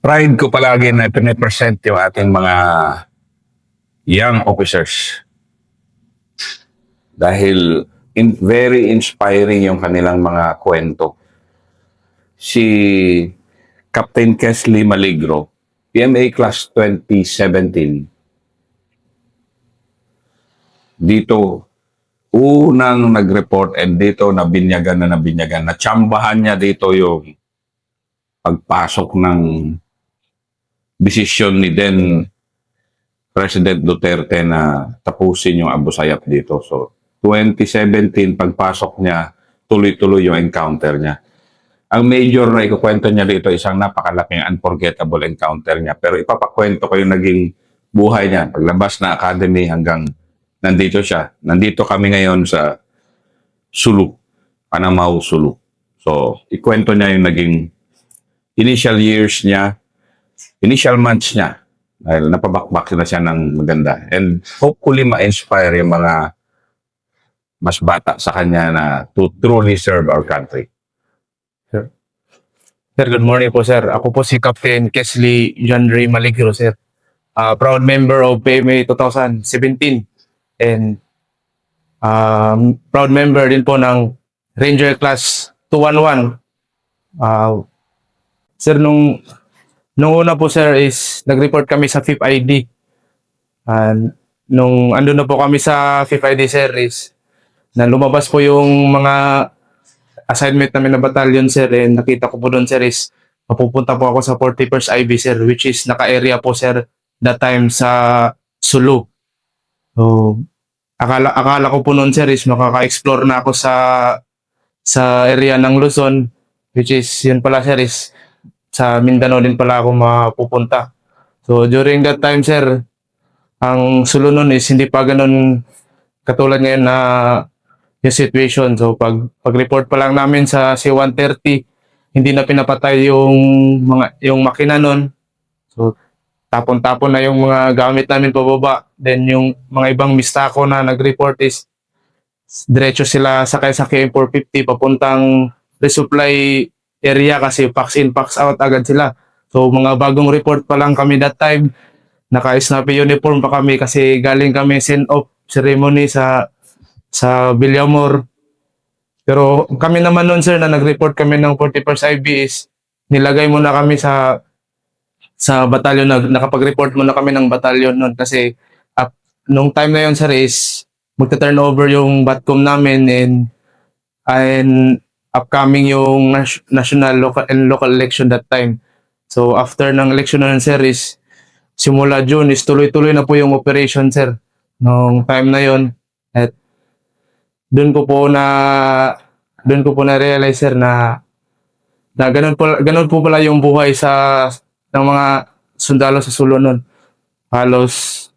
Pride ko palagi na pinipresent yung ating mga young officers. Dahil very inspiring yung kanilang mga kwento. Si Captain Kesley Maligro, PMA Class 2017, dito unang nag-report and dito nabinyagan, natsambahan niya dito yung pagpasok ng desisyon ni then President Duterte na tapusin yung Abu Sayyaf dito. So, 2017, pagpasok niya, tuloy-tuloy yung encounter niya. Ang major na ikukwento niya dito, isang napakalaking unforgettable encounter niya. Pero ipapakwento ko yung naging buhay niya. Paglabas na academy hanggang nandito siya. Nandito kami ngayon sa Sulu, Panamaw, Sulu. So, ikwento niya yung naging initial years niya, initial months niya, dahil napabakbak na siya ng maganda. And hopefully ma-inspire yung mga mas bata sa kanya na to truly serve our country. Sir, good morning po, sir. Ako po si Captain Kesley John Ray Maligro, sir. Proud member of PMA 2017 and proud member din po ng Ranger Class 211. Sir, nung una po, sir, is nag-report kami sa FIP ID. Nung andun na po kami sa FIP ID, sir, is na lumabas po yung mga assignment namin na battalion, sir, and nakita ko po doon, sir, is mapupunta po ako sa 41st IB, sir, which is naka-area po, sir, that time sa Sulu. So, akala ko po noon, sir, is makaka-explore na ako sa area ng Luzon, which is yun pala, sir, is sa Mindanao din pala ako mapupunta. So, during that time, sir, ang Sulu noon is hindi pa ganun katulad ngayon na yung situation. So, pag-report pa lang namin sa C-130, hindi na pinapatay yung makina nun. So, tapon-tapon na yung mga gamit namin pababa. Then, yung mga ibang mistako na nag-report is diretso sila sakay sa KM450 papuntang resupply area kasi packs in, packs out agad sila. So, mga bagong report pa lang kami that time. Naka-snappy uniform pa kami kasi galing kami send-off ceremony sa Villamor. Pero kami naman noon, sir, na nag-report kami ng 41st IB is nilagay muna kami sa batalyon, nakapag-report muna kami ng batalyon noon kasi nung time na yun, sir, is magta-turnover yung batcom namin and upcoming yung national, local election that time. So after ng election na yun, sir, is simula June is tuloy-tuloy na po yung operation, sir, nung time na yun. At doon ko po na realize, sir, na ganun po pala yung buhay ng mga sundalo sa Sulu noon. Halos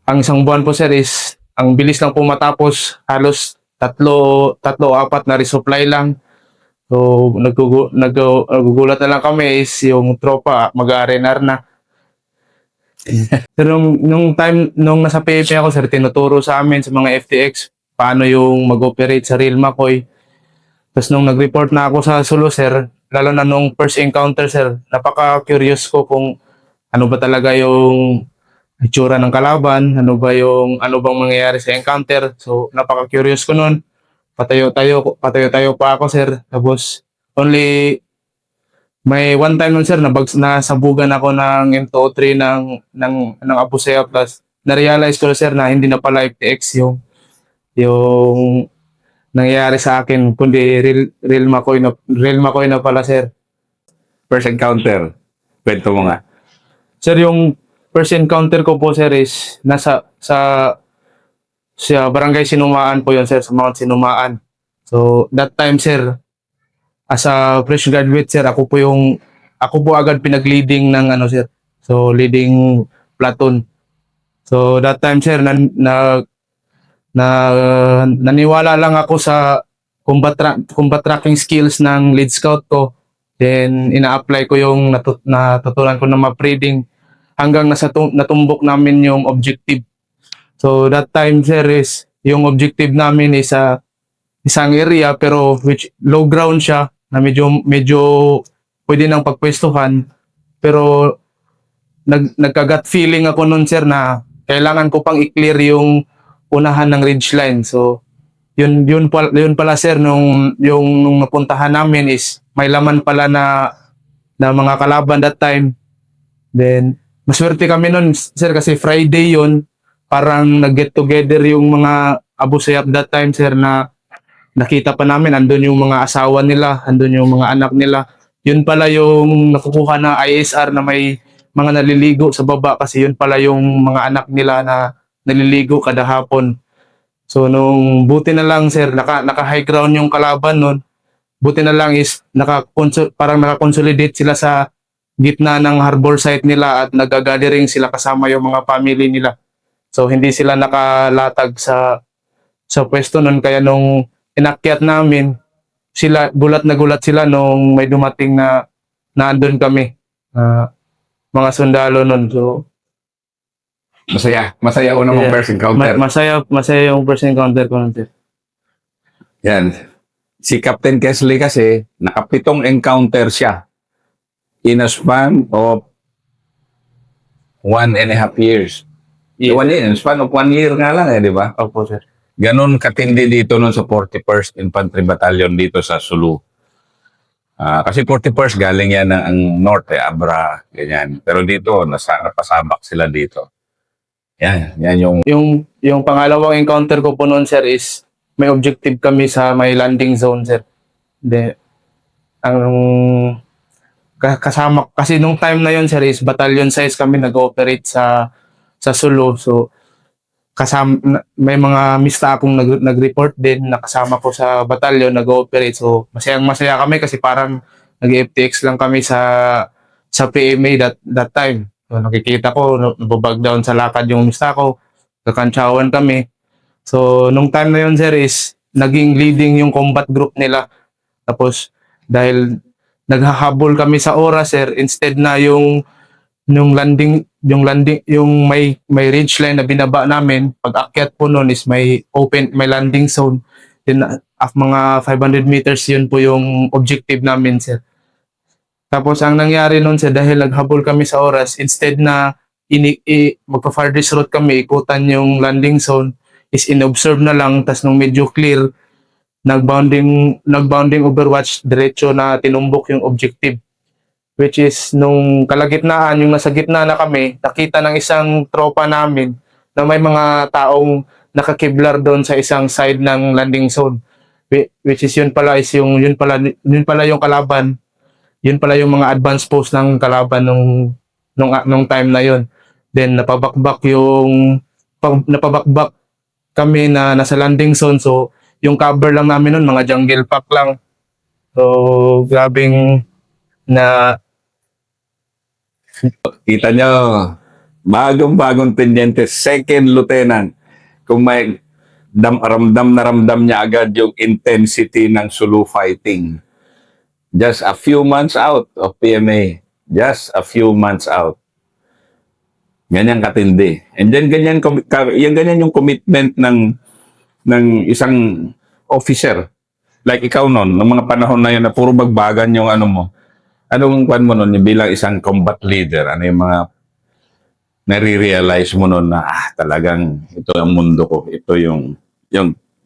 ang isang buwan po, sir, is ang bilis lang po matapos, halos tatlo apat na resupply lang. So nagugulat na lang kami is yung tropa mag-RNR na. Pero nung nasa PFP ako, sir, tinuturo sa amin sa mga FTX paano yung mag-operate sa Real McCoy. Tapos nung nag-report na ako sa Sulu, sir, lalo na nung first encounter, sir, napaka-curious ko kung ano ba talaga yung itsura ng kalaban, ano bang mangyayari sa encounter. So napaka-curious ko nun. Patayo-tayo pa ako, sir. Tapos only may one time nun, sir, nasabugan ako ng M203 ng Abu Sayyaf. Plus na-realize ko, sir, na hindi na pala FTX yung nangyayari sa akin, kundi real McCoy na pala, sir. First encounter, kwento mo nga. Sir, yung first encounter ko po, sir, is nasa sa Barangay Sinumaan po yun, sir, sa Mount Sinumaan. So that time, sir, as a fresh graduate, sir, ako po agad pinag-leading ng sir. So leading platoon. So that time, sir, naniwala lang ako sa combat tracking skills ng lead scout ko. Then ina-apply ko yung natutunan ko na map-reading hanggang natumbok namin yung objective. So that time, sir, is yung objective namin is isang area pero which low ground siya na medyo pwede nang pagpwestuhan. Pero nagka-gut feeling ako nun sir na kailangan ko pang i-clear yung unahan ng ridge line. So yun pala sir nung napuntahan namin is may laman pala na mga kalaban that time. Then maswerte kami nun sir kasi Friday yun, parang nag-get together yung mga Abu Sayyaf that time sir, na nakita pa namin andun yung mga asawa nila, andun yung mga anak nila. Yun pala yung nakukuha na ISR na may mga naliligo sa baba kasi yun pala yung mga anak nila na naliligo kada hapon. So nung buti na lang sir, naka high ground yung kalaban nun. Buti na lang is parang naka-consolidate sila sa gitna ng harbor site nila at nag-gathering sila kasama yung mga family nila. So hindi sila nakalatag sa pwesto nun, kaya nung inakyat namin sila, gulat na gulat sila nung may dumating na andun kami, mga sundalo nun. So Masaya una mong yeah, first encounter. masaya yung first encounter ko nun sir. Yan. Si Captain Kesley kasi, nakapitong encounter siya in a span of 1.5 years. Yes. In a span of 1 year nga lang di ba? Opo sir. Ganon katindi dito nun sa 41st Infantry Battalion dito sa Sulu. Kasi 41st galing yan ang North, Abra, ganyan. Pero dito, napasabak sila dito. Yan Yung pangalawang encounter ko po noon sir is may objective kami sa may landing zone sir. Ang kasama kasi nung time na yon sir is battalion size kami nag-ooperate sa Sulu. So may mga mista akong nag-report din, nakasama ko sa batalyon, nag-ooperate. So, masaya kami kasi parang nag-FTX lang kami sa PMA that time. So, nakikita ko, nababag down sa lakad yung mista ko, kakantsawan kami. So, nung time na yun, sir, is naging leading yung combat group nila. Tapos, dahil naghahabol kami sa oras, sir, instead na yung landing yung may ridge line na binaba namin, pag akyat po noon is may landing zone, then mga 500 meters yun po yung objective namin sir. Tapos ang nangyari noon sir, dahil naghabol kami sa oras, instead na magpa-farthest route kami, ikutan yung landing zone, is inobserve na lang, tas nung medyo clear, nagbounding overwatch, diretso na tinumbok yung objective. Which is, nung kalagitnaan, yung nasa gitna na kami, nakita ng isang tropa namin na may mga taong nakakiblar doon sa isang side ng landing zone. Which is, yun pala yung kalaban. Yun pala yung mga advance post ng kalaban nung time na yun. Then, napabakbak kami na nasa landing zone. So, yung cover lang namin nun, mga jungle pack lang. So, grabing na kita nyo, bagong teniente, second lieutenant, kung may ramdam niya agad yung intensity ng Sulu fighting. Just a few months out of PMA. Just a few months out. Ganyan katindi. And then ganyan yung commitment ng isang officer. Like ikaw noon, ng mga panahon na yun na puro bagbagan yung ano mo. Anong kwan mo nun, bilang isang combat leader? Ano yung mga nare-realize mo nun na talagang ito ang mundo ko, ito yung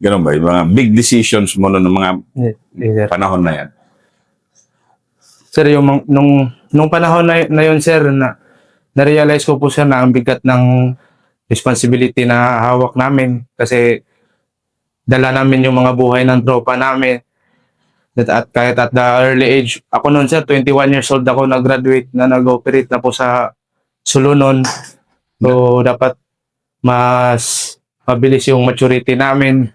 gano'n ba, yung mga big decisions mo nun ng mga panahon na yan? Sir, nung panahon na yun sir, na-realize ko po sir na ang bigat ng responsibility na hawak namin kasi dala namin yung mga buhay ng tropa namin. At kahit at the early age, ako noon sir, 21 years old ako, nag-graduate na nag-operate na po sa Sulu noon. So, dapat mas mabilis yung maturity namin.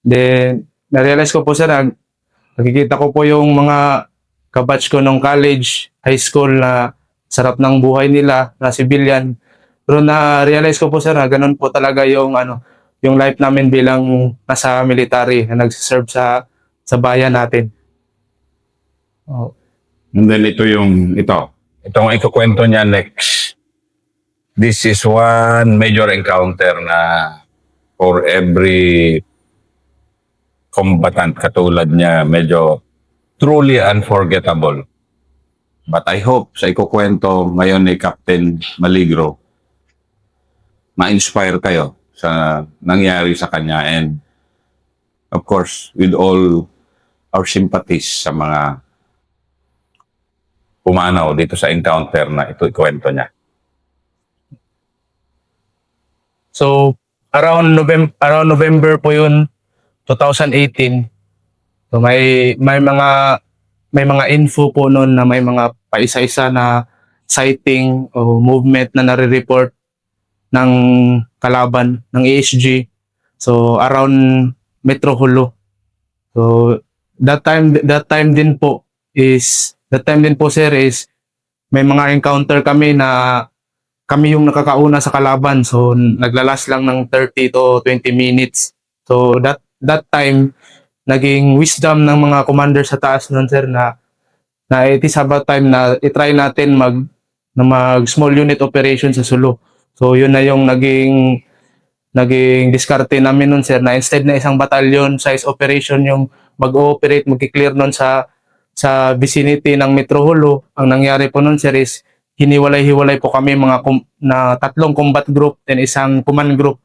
Then, na-realize ko po sir, nakikita ko po yung mga kabatch ko nung college, high school na sarap ng buhay nila, na civilian. Pero na-realize ko po sir, na ganun po talaga yung life namin bilang nasa military, na nag-serve sa bayan natin. Oh. And then itong ikukwento niya next. This is one major encounter na for every combatant katulad niya, medyo truly unforgettable. But I hope sa ikukwento ngayon ni Captain Maligro, ma-inspire kayo sa nangyari sa kanya, and of course, with all our sympathies sa mga pumanaw dito sa encounter na ito ikwento niya. So, around November po yun, 2018. So, may mga info po noon na may mga paisa-isa na sighting o movement na nare-report ng kalaban ng ESG. So, around Metro Holo. So, that time din po sir is may mga encounter kami na kami yung nakakauna sa kalaban. So, naglalas lang ng 30 to 20 minutes. So, that time, naging wisdom ng mga commander sa taas nun, sir, na it is about time na itry natin mag small unit operation sa Sulu. So, yun na yung naging diskarte namin nun, sir, na instead na isang batalyon size operation yung mag-ooperate, mag-clear nun sa vicinity ng Metro Holo, ang nangyari po nun, sir, is hiniwalay-hiwalay po kami na 3 combat group and isang command group.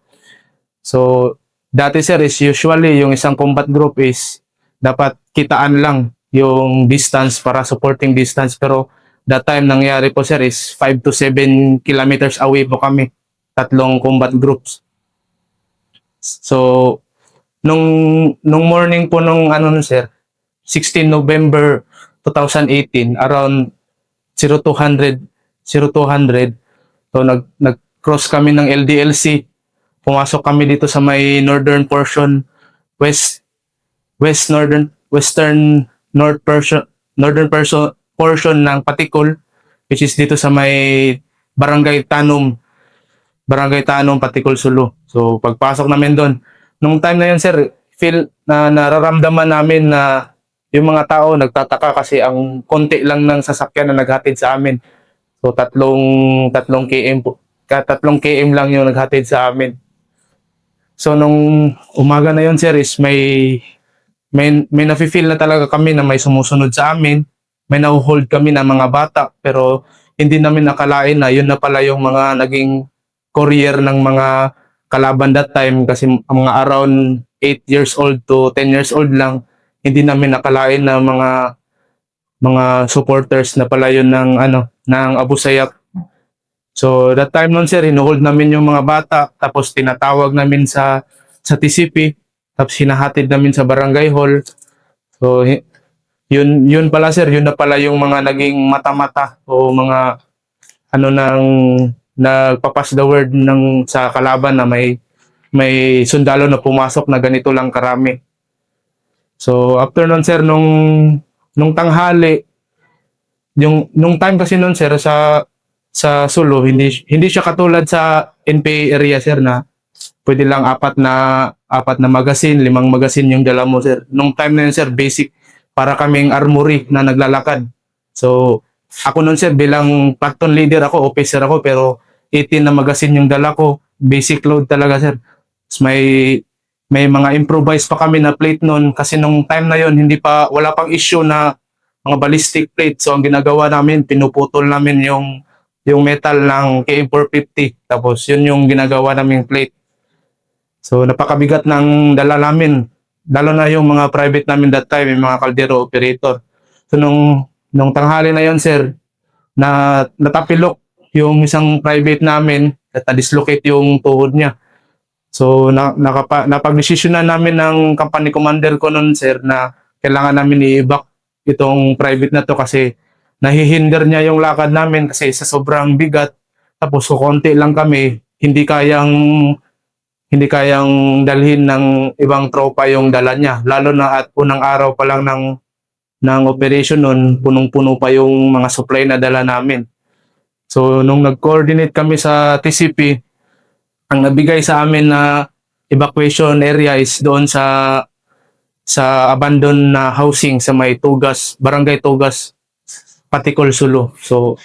So, dati, sir, is usually yung isang combat group is dapat kitaan lang yung distance para supporting distance. Pero that time nangyari po, sir, is 5 to 7 kilometers away po kami, 3 combat groups. So, nung morning po sir, 16 November 2018, around 0200, so nag-cross kami ng LDLC. Pumasok kami dito sa may northern portion, portion ng Patikol, which is dito sa may Barangay Tanom, Patikol, Sulu. So, pagpasok namin doon, nung time na yun, sir, feel na nararamdaman namin na yung mga tao nagtataka kasi ang konti lang ng sasakyan na naghatid sa amin. So, 3 km po. 3 km lang yung naghatid sa amin. So, nung umaga na yun, sir, is may nafe-feel na talaga kami na may sumusunod sa amin. May nahuhold kami na mga bata, pero hindi namin nakalain na yun na pala yung mga naging courier ng mga kalaban that time, kasi mga around 8 years old to 10 years old lang. Hindi namin nakalain na mga supporters na pala yun ng Abu Sayyaf. So that time nun, sir, hinuhold namin yung mga bata, tapos tinatawag namin sa TCP, tapos hinahatid namin sa barangay hall. So yun pala, sir, yun na pala yung mga naging mata-mata o mga nagpapas the word sa kalaban na may sundalo na pumasok na ganito lang karami. So after nun, sir, nung tanghali, nung time kasi nun, sir, sa Sulu, hindi siya katulad sa NPA area, sir, na pwede lang 4 na magazine, 5 magazine yung dala mo, sir. Nung time na yun, sir, basic para kaming armory na naglalakad. So ako nun, sir, bilang platoon leader ako, officer ako, pero 18 na magazine yung dala ko. Basic load talaga, sir. Tapos may mga improvise pa kami na plate nun, kasi nung time na yon wala pang issue na mga ballistic plate. So ang ginagawa namin, pinuputol namin yung metal ng KM450, tapos yun yung ginagawa naming plate. So napakabigat ng dala namin, lalo na yung mga private namin that time, yung mga kaldero operator. So nung tanghali na yon, sir, na natapilok yung isang private namin at na-dislocate yung tuhod niya. So napag-desisyonan namin ng company commander ko nun, sir, na kailangan namin i-evac itong private na to kasi nahihinder niya yung lakad namin kasi sa sobrang bigat. Tapos kukonti lang kami, hindi kayang dalhin ng ibang tropa yung dala niya. Lalo na at unang araw pa lang ng operation nun, punong-puno pa yung mga supply na dala namin. So nung nag-coordinate kami sa TCP, ang nabigay sa amin na evacuation area is doon sa abandoned na housing sa may Tugas, Barangay Tugas, Patikol, Sulu. So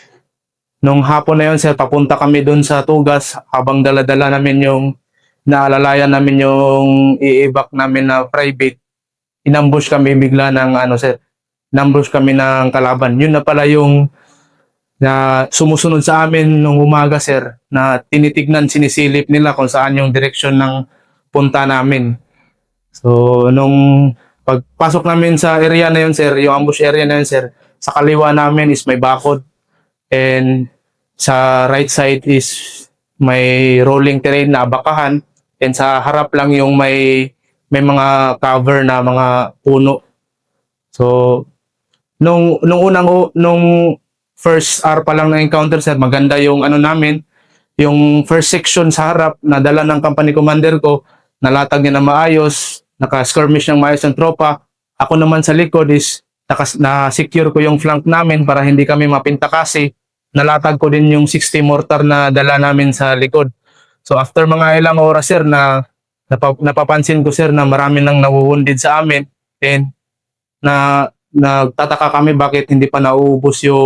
nung hapon na yun, sir, papunta kami doon sa Tugas habang dala-dala namin naalalayan namin yung i-evac namin na private. Inambush kami bigla ng inambush kami ng kalaban. Yun na pala yung na sumusunod sa amin nung umaga, sir, na tinitignan, sinisilip nila kung saan yung direksyon ng punta namin. So, nung pagpasok namin sa area na yun, sir, yung ambush area na yun, sir, sa kaliwa namin is may bakod and sa right side is may rolling terrain na abakahan and sa harap lang yung may mga cover na mga puno. So, nung first hour pa lang na encounter, sir, maganda yung ano namin, yung first section sa harap na dala ng company commander ko, nalatag niya na maayos, naka-skirmish ng maayos ng tropa. Ako naman sa likod is na-secure ko yung flank namin para hindi kami mapinta kasi nalatag ko din yung 60 mortar na dala namin sa likod. So after mga ilang oras, sir, napapansin ko, sir, na marami nang nawuwundid sa amin and nagtataka kami bakit hindi pa nauubusan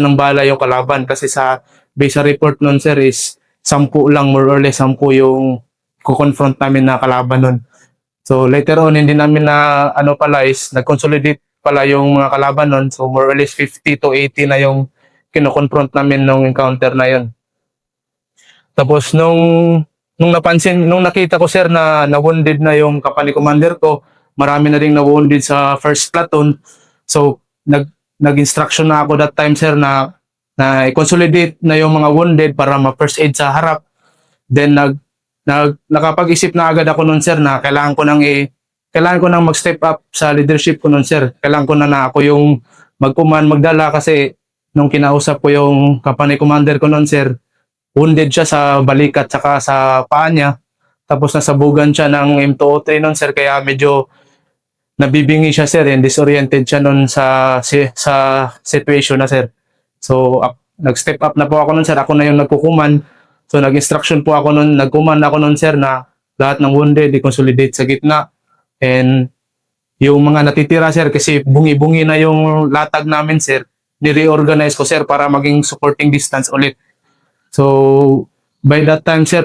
ng bala yung kalaban kasi sa base report nun, sir, is 10 lang, more or less 10 yung kukonfront namin na kalaban nun. So later on, hindi namin na nag-consolidate pala yung mga kalaban nun. So more or less 50 to 80 na yung kinoconfront namin nung encounter na yun. Tapos nung nakita ko, sir, na na-wounded na yung company commander ko, marami na ring na-wounded sa first platoon. So nag-instruction na ako that time, sir, na i-consolidate na yung mga wounded para ma-first aid sa harap. Then nakapag-isip na agad ako nun, sir, na kailangan ko nang mag-step up sa leadership ko nun, sir. Kailangan ko na ako yung magdala kasi nung kinausap ko yung company commander ko nun, sir, wounded siya sa balikat saka sa paa niya. Tapos nasabugan siya ng M203 nun, sir, kaya medyo nabibingi siya, sir, and disoriented siya nun sa situation na, sir. So, nag-step up na po ako nun, sir. Ako na yung nagkukuman. So, nag-instruction po ako nun, nagkuman ako nun, sir, na lahat ng wounded i-consolidate sa gitna. And yung mga natitira, sir, kasi bungi-bungi na yung latag namin, sir, ni-reorganize ko, sir, para maging supporting distance ulit. So, by that time, sir,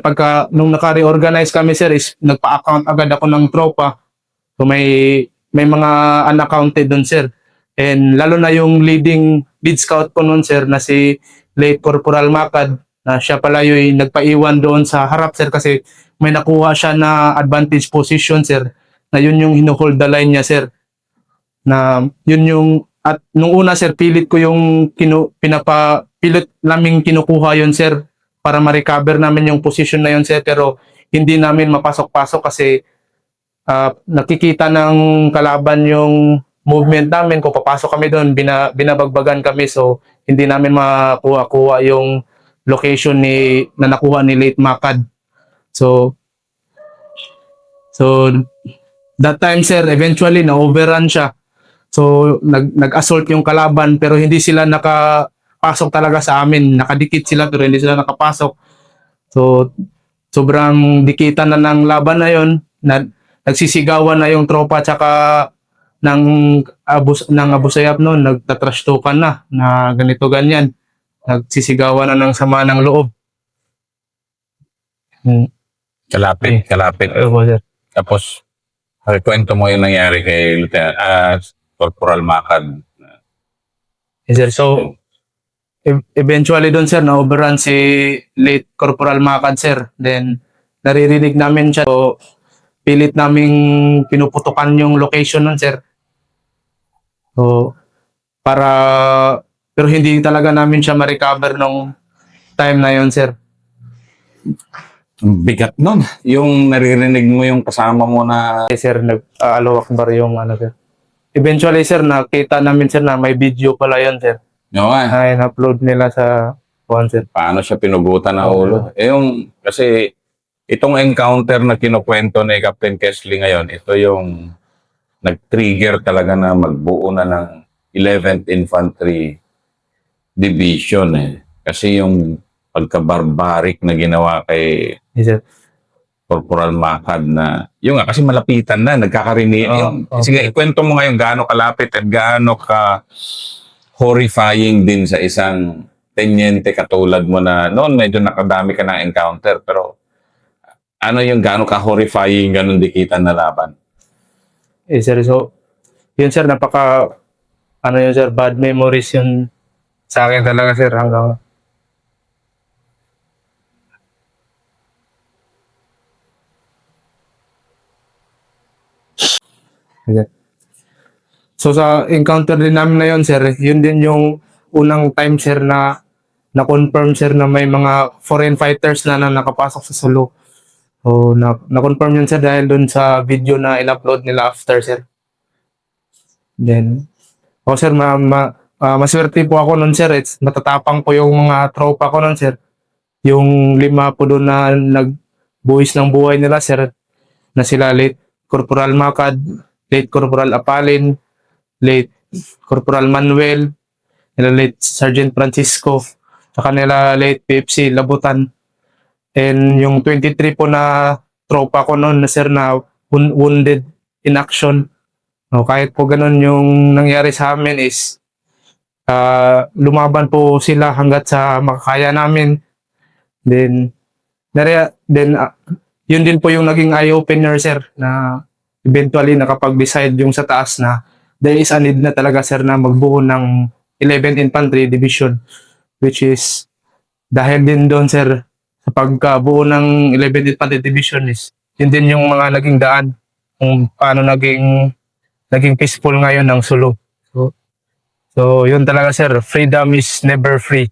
nung naka-reorganize kami, sir, is nagpa-account agad ako ng tropa. So, may mga unaccounted dun, sir. And lalo na yung lead scout ko nun, sir, na si late Corporal Macad, na siya pala yung nagpaiwan doon sa harap, sir, kasi may nakuha siya na advantage position, sir, na yun yung hinuhold the line niya, sir. Na yun yung, at nung una, sir, pilit ko yung pilit naming kinukuha yun, sir, para ma-recover namin yung position na yun, sir, pero hindi namin mapasok-pasok kasi nakikita ng kalaban yung movement namin. Kung papasok kami doon, binabagbagan kami, so hindi namin makuha yung location na nakuha ni late Macad. So that time, sir, eventually na-overrun siya. So nag-assault yung kalaban pero hindi sila nakapasok talaga sa amin. Nakadikit sila pero hindi sila nakapasok. So sobrang dikitan na ng laban na yon. Nagsisigawan na yung tropa tsaka ng Abu Sayyaf noon, nagtatrash talkan na ganito ganyan. Nagsisigawan na ng sama ng loob. Kalapit. Sir. Tapos, kwento mo yung nangyari kay Lieutenant Corporal Macad. Yes, sir. So, eventually doon, sir, na-overrun si late Corporal Macad, sir. Then, naririnig namin siya. So, pilit naming pinuputukan yung location nun, sir. So, pero hindi talaga namin siya ma-recover nung time na yon, sir. Ang bigat nun. Yung naririnig mo yung kasama mo na... Sir, nag-Allahu Akbar yung sir. Eventually, sir, nakita namin, sir, na may video pala yun, sir. No, Ay, na-upload nila sa sir. paano siya pinugutan ng ulo? Kasi itong encounter na kinukwento ni Captain Kesley ngayon, ito yung nag-trigger talaga na magbuo na ng 11th Infantry Division Kasi yung pagka-barbaric na ginawa kay Yes, sir. Corporal Macad na, yung nga, kasi malapitan na, nagkakarinig. Sige, ikwento mo ngayon gaano kalapit at gaano ka horrifying din sa isang tenyente katulad mo na noon medyo nakadami ka ng encounter, pero ano yung gaano ka horrifying ganun dikitan na laban? Sir, so, yun, sir, yun, sir, bad memories yun Sa akin talaga sir hanggang Ayan. So sa encounter din namin na yun sir, yun din yung unang time sir na na-confirm sir na may mga foreign fighters na nakapasok sa Sulu. So na-confirm yun sir dahil dun sa video na in-upload nila after sir. Then, sir, maswerte po ako nun sir. Matatapang po yung mga tropa ko nun sir. Yung 5 po doon na nagbuwis ng buhay nila sir, na sila late Corporal Macad, late Corporal Apalin, late Corporal Manuel, nila late Sergeant Francisco, saka nila late PFC Labutan. And yung 23 po na tropa ko noon na sir na wounded in action. No, kahit po ganun yung nangyari sa amin is lumaban po sila hanggat sa makakaya namin. Then yun din po yung naging eye-opener sir na eventually nakapag-decide yung sa taas na there is a need na talaga sir na magbuo ng 11th Infantry Division, which is dahil din doon sir sa pagkabuo ng 11th Infantry Division is yun din yung mga naging daan kung paano naging peaceful ngayon ng Sulu. So yun talaga sir, freedom is never free.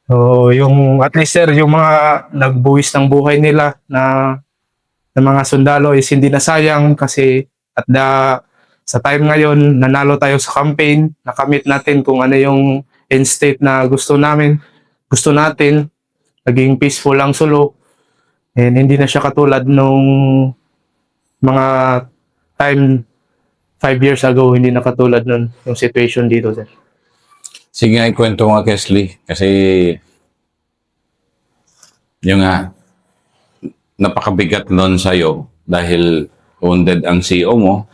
So yung at least sir, yung mga nagbuwis ng buhay nila na mga sundalo is hindi na sayang kasi sa time ngayon nanalo tayo sa campaign, nakamit natin kung ano yung end state na gusto natin, naging peaceful ang Sulu, and hindi na siya katulad nung mga time 5 years ago, hindi na katulad nun yung situation dito sir. Sige nga, ikwento nga, Kesley. Kasi yung nga, napakabigat nun sa'yo dahil wounded ang CEO mo,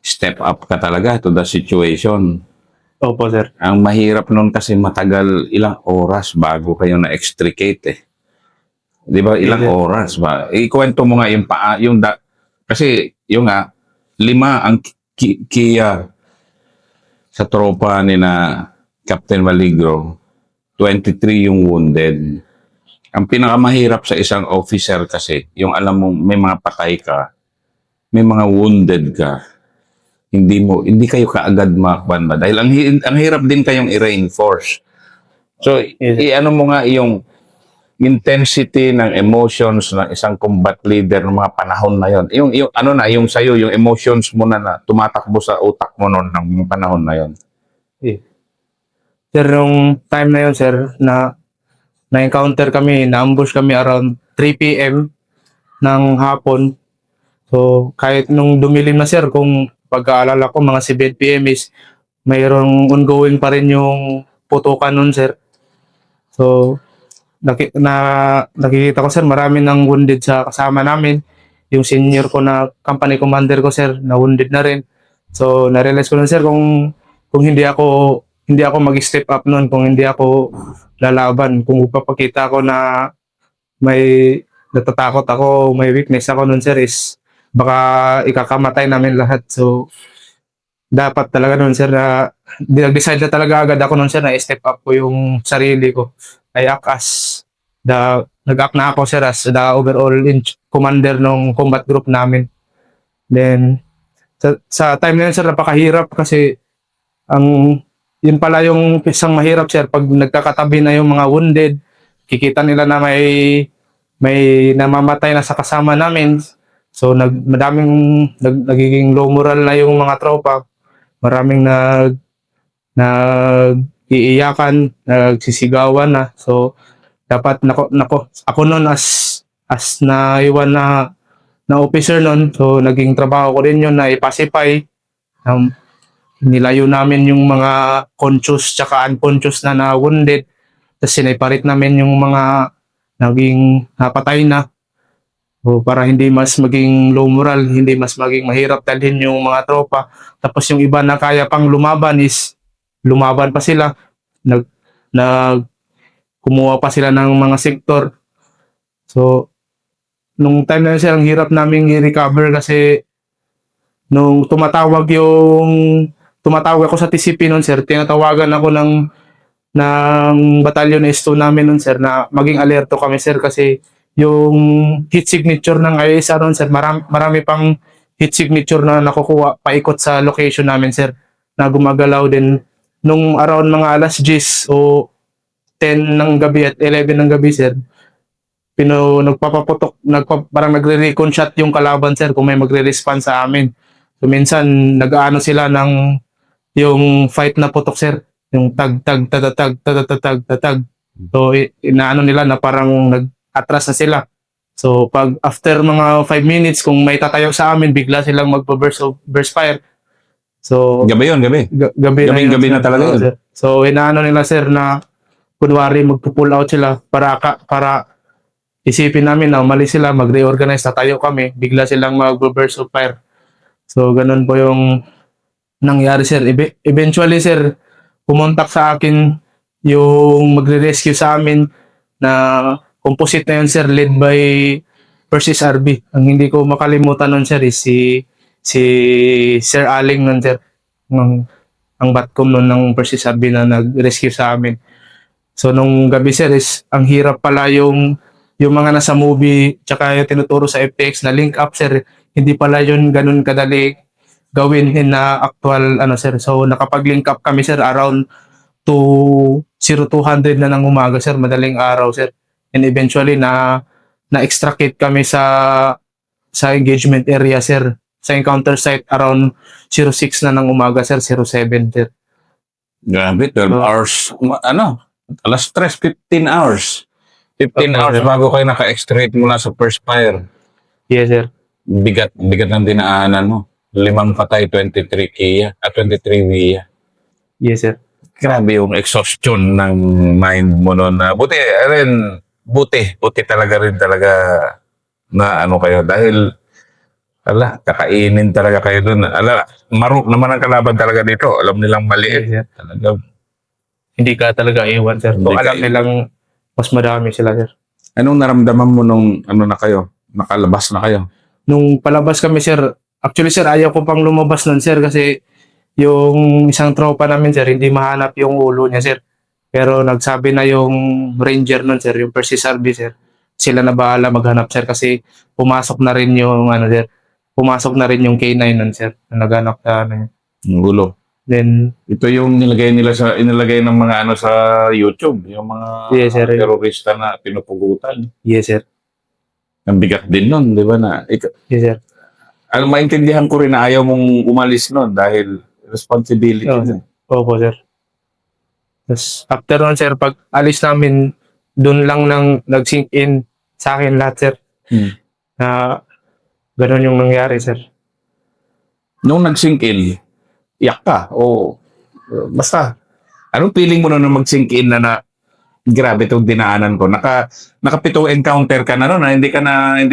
step up ka talaga to the situation. Opo sir. Ang mahirap nun kasi matagal, ilang oras bago kayo na-extricate eh. Di ba? Ilang oras ba? Ikwento mo nga kasi yung nga, 5 ang kiya sa tropa ni na Captain Maligro, 23 yung wounded. Ang pinakamahirap sa isang officer kasi, yung alam mo may mga patay ka, may mga wounded ka, hindi kayo kaagad makakban ba? Dahil ang hirap din kayong i-reinforce. So, i-ano mo nga yung intensity ng emotions ng isang combat leader ng mga panahon na yon. Yung sa'yo, yung emotions mo na tumatakbo sa utak mo noon ng mga panahon na yon. Sir, nung time na yun, sir, na-encounter kami, na-ambush kami around 3 p.m. ng hapon. So, kahit nung dumilim na, sir, kung pag-aalala ko, mga 7 p.m. is mayroong ongoing pa rin yung putukan nun, sir. So, nakikita ko, sir, marami nang wounded sa kasama namin. Yung senior ko na company commander ko, sir, na wounded na rin. So, na-realize ko nun, sir, kung hindi ako mag-step up noon, kung hindi ako lalaban, kung upapakita ko na may natatakot ako, may weakness ako noon sir, is baka ikakamatay namin lahat. So dapat talaga noon sir na nag-decide na talaga agad ako noon sir na step up ko yung sarili ko. Nag-act na ako sir as the overall commander ng combat group namin. Then sa time na yun sir, napakahirap kasi yun pala yung isang mahirap sir, pag nagkakatabi na yung mga wounded, kikita nila na may namamatay na sa kasama namin. So nagiging low moral na yung mga tropa. Maraming iiyakan, nagsisigawan na. So dapat ako noon as naiwan na officer noon, so naging trabaho ko rin yun na ipacify. Nilayo namin yung mga conscious tsaka unconscious na wounded. Tapos siniparit namin yung mga naging napatay na. So, para hindi mas maging low moral, hindi mas maging mahirap dalhin yung mga tropa. Tapos yung iba na kaya pang lumaban is lumaban pa sila. Kumuha pa sila ng mga sektor. So, nung time na yun sir, ang hirap namin i-recover kasi nung tumatawag yung tumatawag ako sa TCP noon sir, tinatawagan ako ng batalyon S2 namin noon sir na maging alerto kami sir kasi yung heat signature ng ISR noon sir, marami pang heat signature na nakukuha paikot sa location namin sir na gumagalaw din nung around mga alas 10 o 10 ng gabi at 11 ng gabi sir. Nagpapaputok, parang nagre-recon shot yung kalaban sir kung may magre-respond sa amin. So minsan nag-aano sila ng yung fight na putok sir, yung tag tatatag tatatag tatag. So inaano nila na parang nag-atras na sila. So pag after mga 5 minutes kung may tatayo sa amin bigla silang burst fire. So Gabi yun, gabi. gabi na Gabing-gabi yun, na talaga yun. sir. So inaano nila sir na kunwari magpo-pull out sila para isipin namin na umalis sila, mag-reorganize, tatayo kami, bigla silang mag-burst of fire. So, ganun po yung nangyari, sir. Eventually, sir, pumontak sa akin yung magre-rescue sa amin na composite na yun, sir, led by Persis RB. Ang hindi ko makalimutan nun, sir, is si Sir Aling nun, sir. Ang batcom nun ng Persis RB na nag-rescue sa amin. So, nung gabi, sir, is ang hirap pala yung mga nasa movie tsaka yung tinuturo sa FTX na link up sir, hindi pala yun ganun kadali gawin na actual ano sir. So nakapag-link up kami sir around 2:00 na ng umaga sir, madaling araw sir. And eventually na-extricate kami sa engagement area sir. Sa encounter site around 06 na ng umaga sir, 07 sir. Grabe, 12 hours. Ano? Alas 3, 15 hours. 15 hours bago kayo naka-extract mula sa first fire. Yes, sir. Bigat ng dinaanan mo. 5 patay, 23 Kia, 23 Via. Yes, sir. Grabe yung exhaustion ng mind mo noon. Buti talaga rin na ano kayo. Dahil, kakainin talaga kayo doon. Maruk naman ang kalaban talaga dito. Alam nilang maliit. Yes, sir. Talaga. Hindi ka talaga iwan, sir. Hindi So, alam ka- nilang mas madami sila, sir. Anong naramdaman mo nung na kayo? Nakalabas na kayo? Nung palabas kami, sir, actually, sir, ayaw ko pang lumabas nun, sir, kasi yung isang tropa namin, sir, hindi mahanap yung ulo niya, sir. Pero nagsabi na yung ranger nun, sir, yung Persis RB, sir. Sila na bahala maghanap, sir, kasi pumasok na rin yung, sir, pumasok na rin yung K9 nun, sir, na naghanap na, Yung gulo. Then, Ito yung inilagay ng mga sa YouTube, yung mga Yes, sir. terorista na pinupugutan. yes, sir. Ang bigat din nun, di ba Yes, sir. maintindihan ko rin na ayaw mong umalis nun dahil responsibility. Oo, nun. Opo, sir. Tapos, after nun, sir, pag alis namin, doon lang nag-sink in sa akin lahat, sir. Na ganun yung nangyari, sir. Nung nag-sink in, iyak ka o basta, anong feeling mo na mag-sink in na grabe itong dinaanan ko? Nakapitong encounter ka na noon, hindi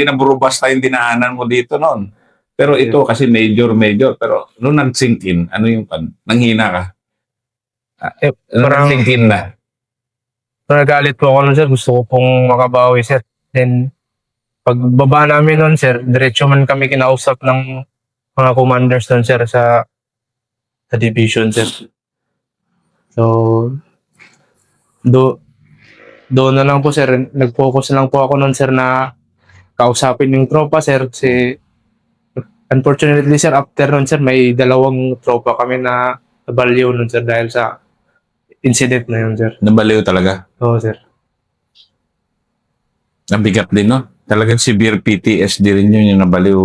na buro basta yung dinaanan mo dito noon. Pero ito kasi major, pero nung nag-sink in, ano yung nanghina ka? Parang- Nag-sink in na. Nagalit po ako nun, sir. Gusto ko pong makabawi, sir. Then, pagbaba namin nun, sir, diretso man kami kinausap ng mga commanders nun, sir, sa division, sir. So, doon na lang po, sir. Nag-focus na lang po ako nun, sir, na kausapin yung tropa, sir. Kasi, unfortunately, sir, after nun, sir, may 2 tropa kami na nabaliw nun, sir, dahil sa incident na yun, sir. Nabaliw talaga. Oo, sir. Ang bigat din, no? Talagang severe PTSD rin yun yung nabaliw.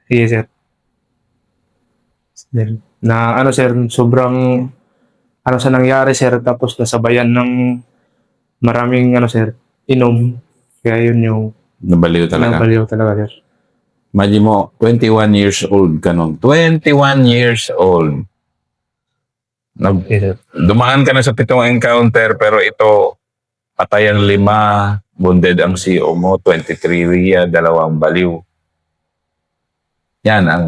Yes, sir. Then, sir, sobrang sa nangyari, sir, tapos nasabayan ng maraming sir, inom. Kaya yun yung Nabaliw talaga. nabaliw talaga, sir. Imagine mo, 21 years old ka nun. 21 years old. Yes, sir. Dumaan ka na sa 7 encounter, pero ito, patay ang 5, wounded ang CO mo, 23 Ria, 2 baliw. Yan ang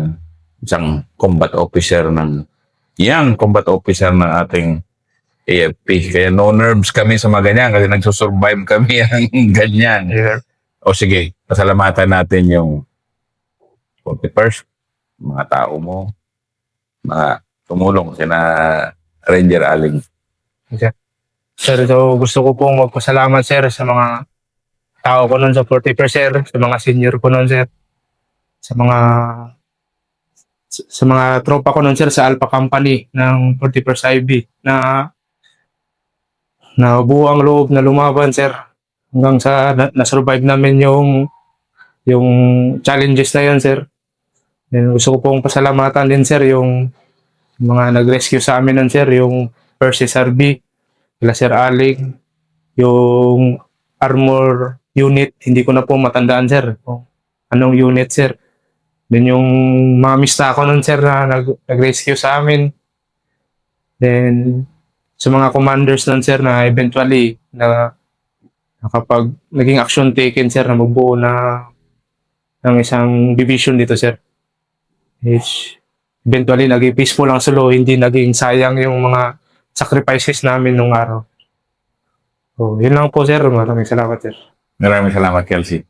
isang combat officer ng ating AFP. Kaya no nerves kami sa mga ganyan kasi nagsusurvive kami ang ganyan. Yes, sir. O sige, pasalamatan natin yung 41st, mga tao mo, mga tumulong sina Ranger Aling. Sir, so gusto ko pong magpasalamat, sir, sa mga tao ko nun sa 40%, sir, sa mga senior ko nun, sir, sa mga tropa ko nun, sir, sa Alpha Company ng 40% IB na buo ang loob na lumaban, sir, hanggang sa na-survive namin yung challenges na yun, sir. Then gusto ko pong pasalamatan din, sir, yung mga nag-rescue sa amin nun, sir, yung First SRB, kila Sir Aling, yung armor unit, hindi ko na po matandaan, sir, kung anong unit, sir. Then yung mga mista ko nun, sir, na nag-rescue sa amin. Then sa mga commanders nun, sir, na eventually na kapag naging action taken, sir, na magbuo ng isang division dito, sir. Which eventually naging peaceful ang solo, hindi naging sayang yung mga sacrifices namin nung araw. So, yun lang po, sir. Maraming salamat, sir. Maraming salamat, Kelsey.